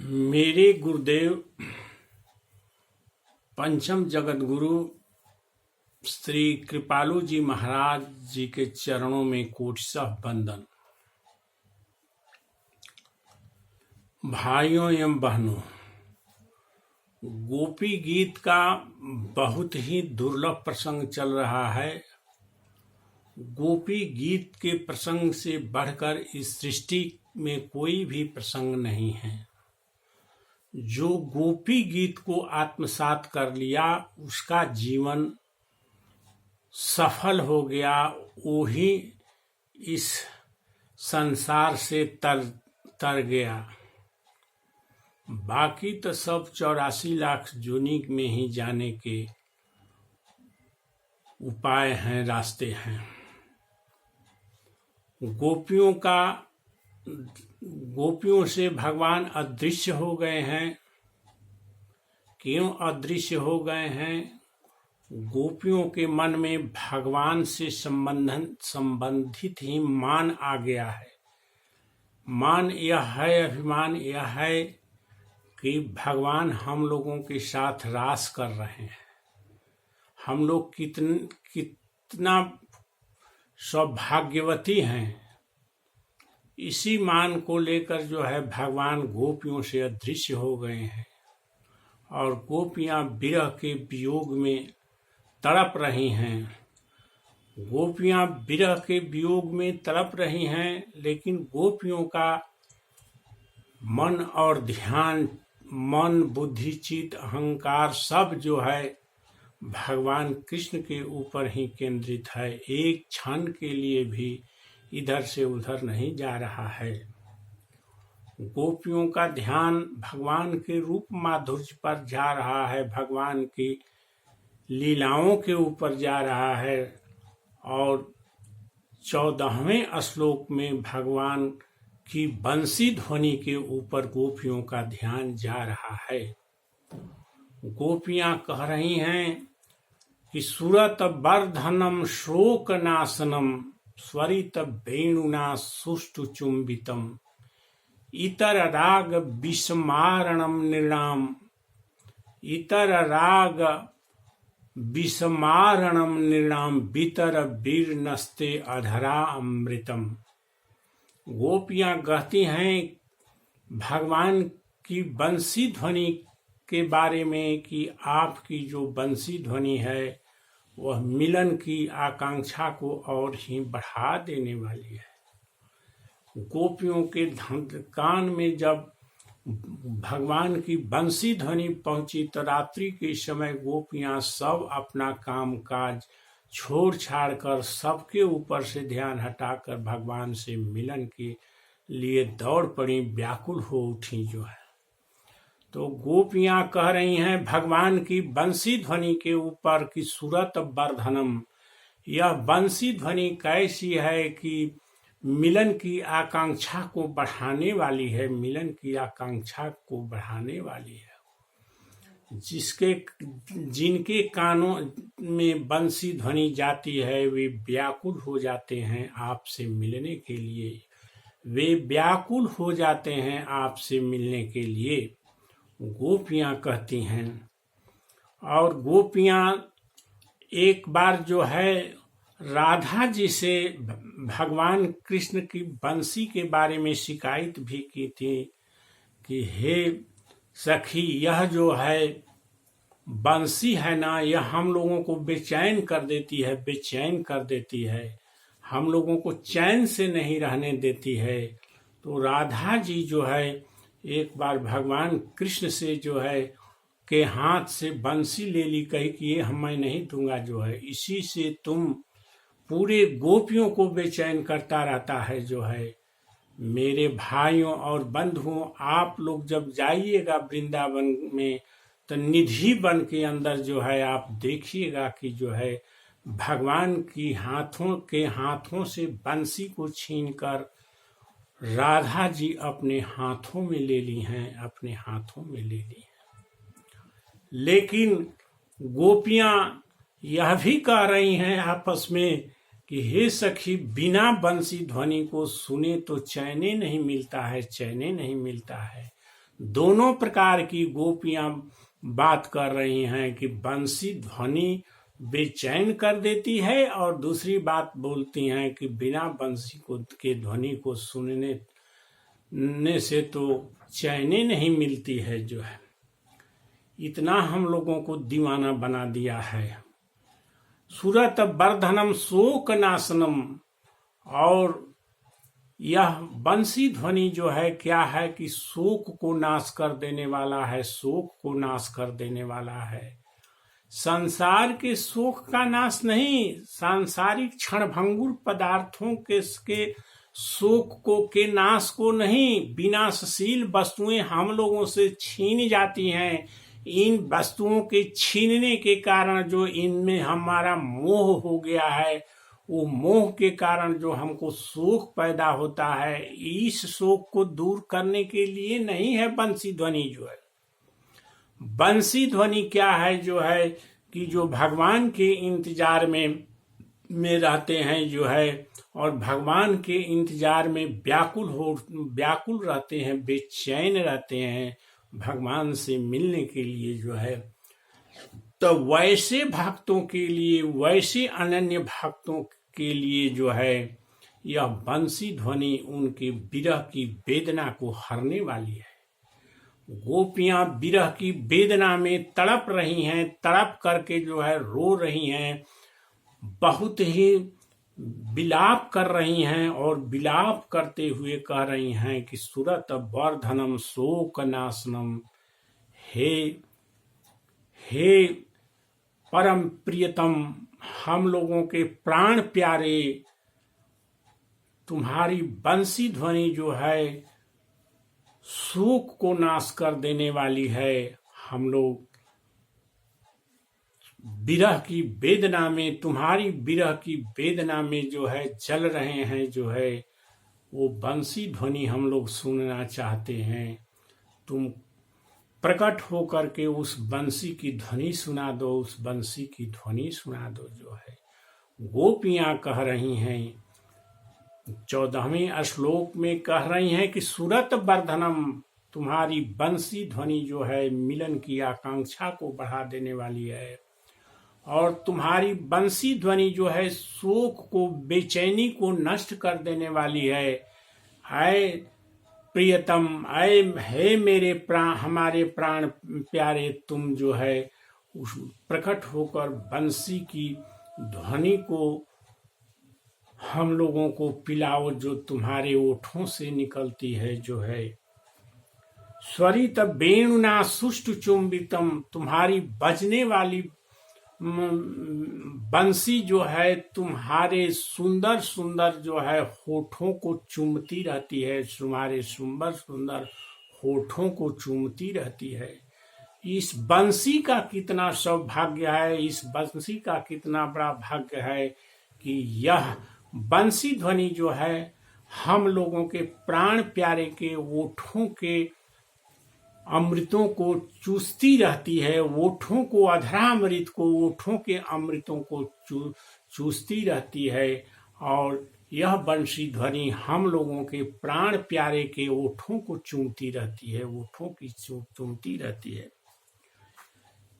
मेरे गुरुदेव पंचम जगत गुरु श्री कृपालु जी महाराज जी के चरणों में कोटि वंदन। भाइयों एवं बहनों, गोपी गीत का बहुत ही दुर्लभ प्रसंग चल रहा है। गोपी गीत के प्रसंग से बढ़कर इस सृष्टि में कोई भी प्रसंग नहीं है। जो गोपी गीत को आत्मसात कर लिया उसका जीवन सफल हो गया, वो ही इस संसार से तर गया। बाकी तो सब 84 लाख जोनी में ही जाने के उपाय हैं, रास्ते हैं। गोपियों से भगवान अदृश्य हो गए हैं। क्यों अदृश्य हो गए हैं? गोपियों के मन में भगवान से संबंधित ही मान आ गया है। मान यह है, अभिमान यह है कि भगवान हम लोगों के साथ रास कर रहे हैं। हम लोग कितना सौभाग्यवती हैं। इसी मान को लेकर जो है भगवान गोपियों से अदृश्य हो गए हैं और गोपियां विरह के वियोग में तड़प रही हैं। गोपियां विरह के वियोग में तड़प रही हैं, लेकिन गोपियों का मन और ध्यान, मन, बुद्धि, चित्त, अहंकार सब जो है भगवान कृष्ण के ऊपर ही केंद्रित है। एक क्षण के लिए भी इधर से उधर नहीं जा रहा है। गोपियों का ध्यान भगवान के रूप माधुर्य पर जा रहा है, भगवान की लीलाओं के ऊपर जा रहा है। और 14वें श्लोक में भगवान की बंसी ध्वनि के ऊपर गोपियों का ध्यान जा रहा है। गोपियां कह रही हैं कि सुरत वर्धनम शोक नाशनम स्वरित वेणुना सुष्टु चुंबितम इतर राग विस्मारणम नृणाम बितर वीरनस्ते अधरा अमृतम। गोपियां कहती हैं भगवान की बंसी ध्वनि के बारे में कि आपकी जो बंसी ध्वनि है वह मिलन की आकांक्षा को और ही बढ़ा देने वाली है। गोपियों के कान में जब भगवान की बंसी ध्वनि पहुंची तो रात्रि के समय गोपियां सब अपना काम काज छोड़ छाड़ कर सबके ऊपर से ध्यान हटाकर भगवान से मिलन के लिए दौड़ पड़ी, व्याकुल हो उठी जो है। तो गोपियां कह रही हैं भगवान की बंसी ध्वनि के ऊपर कि सुरत वर्धनम, यह बंसी ध्वनि कैसी है कि मिलन की आकांक्षा को बढ़ाने वाली है, मिलन की आकांक्षा को बढ़ाने वाली है। जिनके कानों में बंसी ध्वनि जाती है वे व्याकुल हो जाते हैं आपसे मिलने के लिए, वे व्याकुल हो जाते हैं आपसे मिलने के लिए, गोपियां कहती हैं। और गोपियां एक बार जो है राधा जी से भगवान कृष्ण की बंसी के बारे में शिकायत भी की थी कि हे सखी, यह जो है बंसी है ना, यह हम लोगों को बेचैन कर देती है, बेचैन कर देती है, हम लोगों को चैन से नहीं रहने देती है। तो राधा जी जो है एक बार भगवान कृष्ण से जो है के हाथ से बंसी ले ली, कही कि ये मैं नहीं दूंगा जो है, इसी से तुम पूरे गोपियों को बेचैन करता रहता है जो है। मेरे भाइयों और बंधुओं, आप लोग जब जाइएगा वृंदावन में तो निधि बन के अंदर जो है आप देखिएगा कि जो है भगवान की हाथों से बंसी को छीनकर राधा जी अपने हाथों में ले ली हैं, अपने हाथों में ले ली हैं। लेकिन गोपियां यह भी कह रही हैं आपस में कि हे सखी, बिना बंसी ध्वनि को सुने तो चैने नहीं मिलता है, चैने नहीं मिलता है। दोनों प्रकार की गोपियां बात कर रही हैं कि बंसी ध्वनि बेचैन कर देती है, और दूसरी बात बोलती हैं कि बिना बंसी को के ध्वनि को सुनने से तो चैन नहीं मिलती है जो है। इतना हम लोगों को दीवाना बना दिया है। सुरत वर्धनम शोक नाशनम, और यह बंसी ध्वनि जो है क्या है कि शोक को नाश कर देने वाला है, शोक को नाश कर देने वाला है। संसार के शोक का नाश नहीं, सांसारिक क्षणभंगुर पदार्थों के शोक को के नाश को नहीं। विनाशशील वस्तुएं हम लोगों से छीन जाती हैं। इन वस्तुओं के छीनने के कारण जो इनमें हमारा मोह हो गया है, वो मोह के कारण जो हमको शोक पैदा होता है, इस शोक को दूर करने के लिए नहीं है बंसी ध्वनि जो है। बंसी ध्वनि क्या है जो है कि जो भगवान के इंतजार में रहते हैं जो है, और भगवान के इंतजार में व्याकुल रहते हैं, बेचैन रहते हैं भगवान से मिलने के लिए जो है। तो वैसे भक्तों के लिए, वैसे अनन्य भक्तों के लिए जो है यह बंसी ध्वनि उनके विरह की वेदना को हरने वाली है। गोपियां विरह की वेदना में तड़प रही हैं, तड़प करके जो है रो रही हैं, बहुत ही विलाप कर रही हैं, और विलाप करते हुए कह रही हैं कि सुरत वर्धनम शोक नाशनम, हे परम प्रियतम, हम लोगों के प्राण प्यारे, तुम्हारी बंसी ध्वनि जो है शोक को नाश कर देने वाली है। हम लोग विरह की वेदना में, तुम्हारी विरह की वेदना में जो है जल रहे हैं जो है, वो बंसी ध्वनि हम लोग सुनना चाहते हैं। तुम प्रकट होकर के उस बंसी की ध्वनि सुना दो, उस बंसी की ध्वनि सुना दो जो है। गोपियां कह रही हैं, 14वें श्लोक में कह रही हैं कि सुरत वर्धनम, तुम्हारी बंसी ध्वनि जो है मिलन की आकांक्षा को बढ़ा देने वाली है, और तुम्हारी बंसी ध्वनि जो है शोक को, बेचैनी को नष्ट कर देने वाली है। प्रियतम, है मेरे प्राण, हमारे प्राण प्यारे, तुम जो है उस प्रकट होकर बंसी की ध्वनि को हम लोगों को पिलाओ, जो तुम्हारे ओठों से निकलती है जो है। स्वरित वेणुना सुष्टु चुंबितम, तुम्हारी बजने वाली बंसी जो है तुम्हारे सुंदर सुंदर जो है होठों को चूमती रहती है, तुम्हारे सुंदर सुंदर होठों को चूमती रहती है। इस बंसी का कितना सौभाग्य है, इस बंसी का कितना बड़ा भाग्य है कि यह बंसी ध्वनि जो है हम लोगों के प्राण प्यारे के ओठों के अमृतों को चूसती रहती है, ओठों को, अधरामृत को, ओठों के अमृतों को चूसती रहती है। और यह बंसी ध्वनि हम लोगों के प्राण प्यारे के ओठों को चूमती रहती है, ओठों की चूमती रहती है।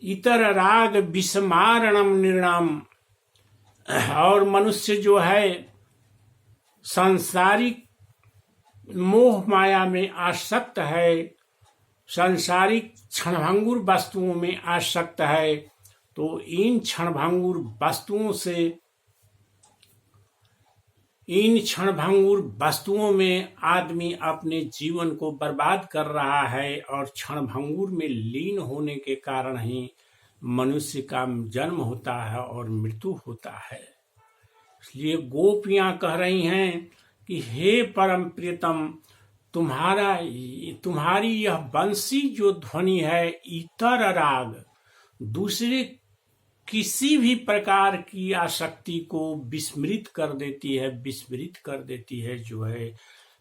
इतर राग विस्मारणम निर्णाम, और मनुष्य जो है सांसारिक मोह माया में आसक्त है, सांसारिक क्षणभंगुर वस्तुओं में आसक्त है, तो इन क्षणभंगुर वस्तुओं से, इन क्षणभंगुर वस्तुओं में आदमी अपने जीवन को बर्बाद कर रहा है, और क्षणभंगुर में लीन होने के कारण ही मनुष्य का जन्म होता है और मृत्यु होता है। इसलिए गोपियां कह रही हैं कि हे परम प्रियतम, तुम्हारी यह बंसी जो ध्वनि है इतर राग, दूसरे किसी भी प्रकार की आसक्ति को विस्मृत कर देती है, विस्मृत कर देती है जो है।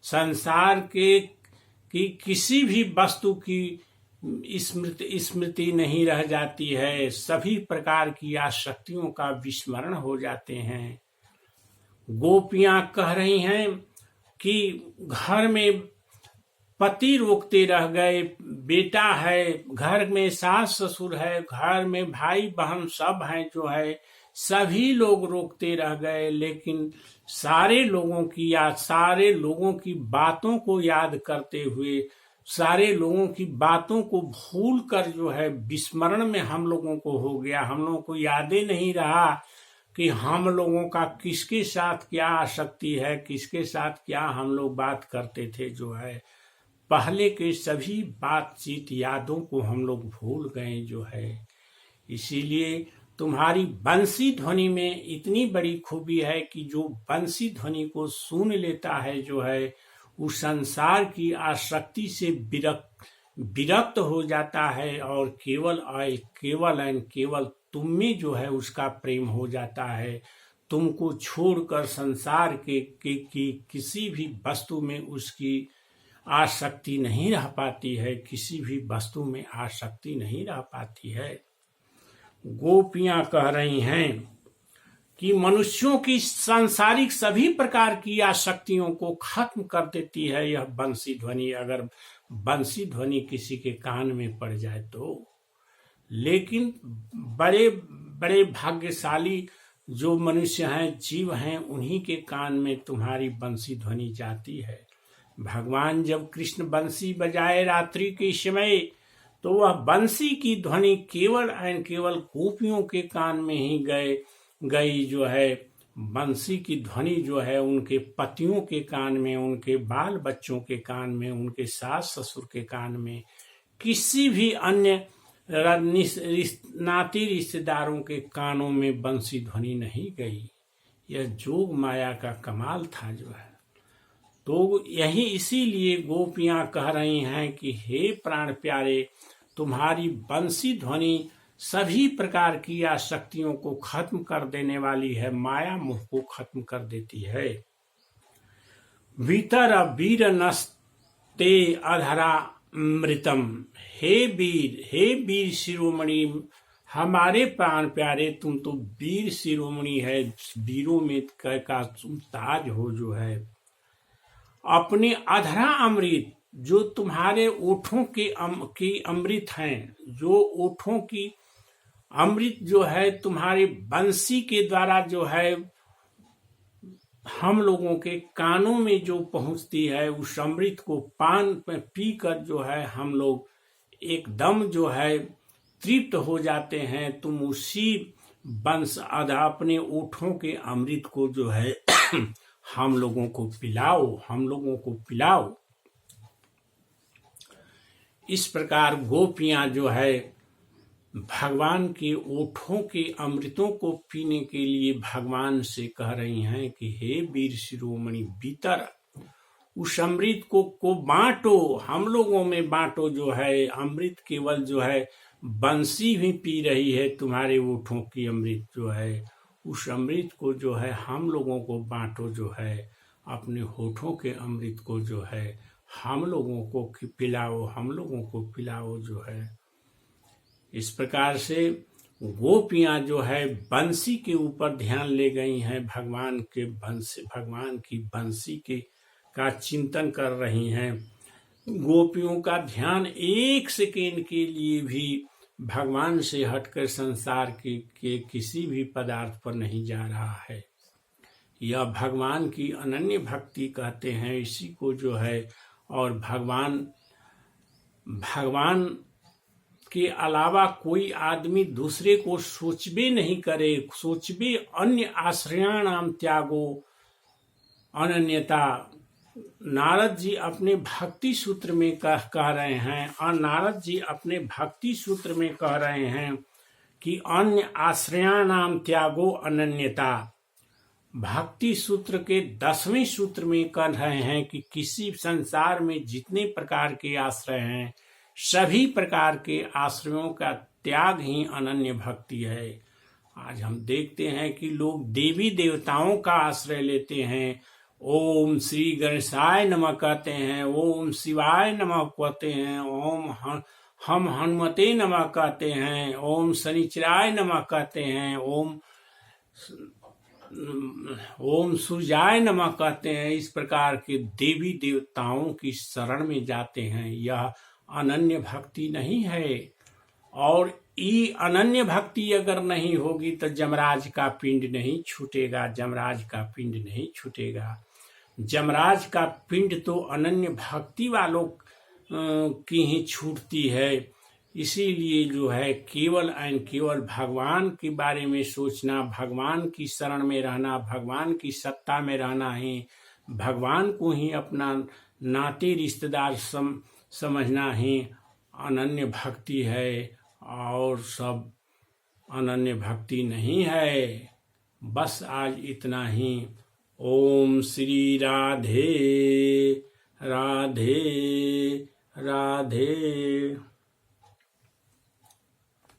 संसार के की किसी भी वस्तु की स्मृति नहीं रह जाती है, सभी प्रकार की आसक्तियों का विस्मरण हो जाते हैं। गोपियां कह रही हैं कि घर में पति रोकते रह गए, बेटा है, घर में सास ससुर है, घर में भाई बहन सब हैं जो है, सभी लोग रोकते रह गए, लेकिन सारे लोगों की याद, सारे लोगों की बातों को याद करते हुए, सारे लोगों की बातों को भूल कर जो है विस्मरण में हम लोगों को हो गया। हम लोगों को याद ही नहीं रहा कि हम लोगों का किसके साथ क्या आसक्ति है, किसके साथ क्या हम लोग बात करते थे जो है। पहले के सभी बातचीत यादों को हम लोग भूल गए जो है। इसीलिए तुम्हारी बंसी ध्वनि में इतनी बड़ी खूबी है कि जो बंसी ध्वनि को सुन लेता है जो है, उस संसार की आसक्ति से विरक्त हो जाता है और केवल तुम में जो है उसका प्रेम हो जाता है। तुमको छोड़कर संसार के किसी भी वस्तु में उसकी आसक्ति नहीं रह पाती है, किसी भी वस्तु में आसक्ति नहीं रह पाती है। गोपियां कह रही हैं कि मनुष्यों की सांसारिक सभी प्रकार की आसक्तियों को खत्म कर देती है यह बंसी ध्वनि, अगर बंसी ध्वनि किसी के कान में पड़ जाए तो। लेकिन बड़े बड़े भाग्यशाली जो मनुष्य हैं, जीव हैं, उन्हीं के कान में तुम्हारी बंसी ध्वनि जाती है। भगवान जब कृष्ण बंसी बजाए रात्रि के समय, तो वह बंसी की ध्वनि केवल एंड केवल गोपियों के कान में ही गई जो है। बंसी की ध्वनि जो है उनके पतियों के कान में, उनके बाल बच्चों के कान में, उनके सास ससुर के कान में, किसी भी अन्य नाती रिश्तेदारों के कानों में बंसी ध्वनि नहीं गई। यह जोग माया का कमाल था जो है। तो यही इसीलिए गोपियां कह रही हैं कि हे प्राण प्यारे, तुम्हारी बंसी ध्वनि सभी प्रकार की आसक्तियों को खत्म कर देने वाली है, माया मोह को खत्म कर देती है। भीतर वीर नस्ते अधरा अमृतम, हे वीर शिरोमणि, हमारे प्राण प्यारे तुम तो वीर शिरोमणि है, वीरों में का तुम ताज हो जो है। अपने अधरा अमृत, जो तुम्हारे ओठों के अमृत हैं, जो ओठों की अमृत जो है तुम्हारे बंसी के द्वारा जो है हम लोगों के कानों में जो पहुंचती है, उस अमृत को पान पीकर जो है हम लोग एकदम जो है तृप्त हो जाते हैं। तुम उसी बंस अपने ओठों के अमृत को जो है हम लोगों को पिलाओ, हम लोगों को पिलाओ। इस प्रकार गोपियां जो है भगवान के ओठों के अमृतों को पीने के लिए भगवान से कह रही हैं कि हे वीर शिरोमणि, भीतर उस अमृत को बांटो, हम लोगों में बांटो जो है। अमृत केवल जो है बंसी भी पी रही है, तुम्हारे ओठों की अमृत जो है, उस अमृत को जो है हम लोगों को बांटो जो है। अपने होठों के अमृत को जो है हम लोगों को पिलाओ, हम लोगों को पिलाओ जो है। इस प्रकार से गोपियां जो है बंसी के ऊपर ध्यान ले गई हैं, भगवान की बंसी के का चिंतन कर रही हैं। गोपियों का ध्यान एक सेकेंड के लिए भी भगवान से हटकर संसार के किसी भी पदार्थ पर नहीं जा रहा है। यह भगवान की अनन्य भक्ति कहते हैं इसी को जो है। और भगवान के अलावा कोई आदमी दूसरे को सोचबे नहीं करे, सोचबे अन्य आश्रयाणाम त्यागो अनन्यता। नारद जी अपने भक्ति सूत्र में कह रहे हैं, और नारद जी अपने भक्ति सूत्र में कह रहे हैं कि अन्य आश्रयाणाम त्यागो अनन्यता। भक्ति सूत्र के 10वें सूत्र में कह रहे हैं कि किसी संसार में जितने प्रकार के आश्रय हैं, सभी प्रकार के आश्रयों का त्याग ही अनन्य भक्ति है। आज हम देखते हैं कि लोग देवी देवताओं का आश्रय लेते हैं, ओम श्री गणेशाय नमः कहते हैं, ओम शिवाय नमः कहते हैं, ओम हम हनुमते नमः कहते हैं, ओम शनिचराय नमः कहते हैं, ओम ओम सूर्याय नमः कहते हैं, इस प्रकार के देवी देवताओं की शरण में जाते हैं, यह अनन्य भक्ति नहीं है। और ये अनन्य भक्ति अगर नहीं होगी तो जमराज का पिंड नहीं छूटेगा, जमराज का पिंड नहीं छूटेगा। जमराज का पिंड तो अनन्य भक्ति वालों की ही छूटती है। इसीलिए जो है केवल एंड केवल भगवान के बारे में सोचना, भगवान की शरण में रहना, भगवान की सत्ता में रहना है, भगवान को ही अपना नाते रिश्तेदार समझना ही अनन्य भक्ति है, और सब अनन्य भक्ति नहीं है। बस आज इतना ही। ओम श्री राधे राधे राधे।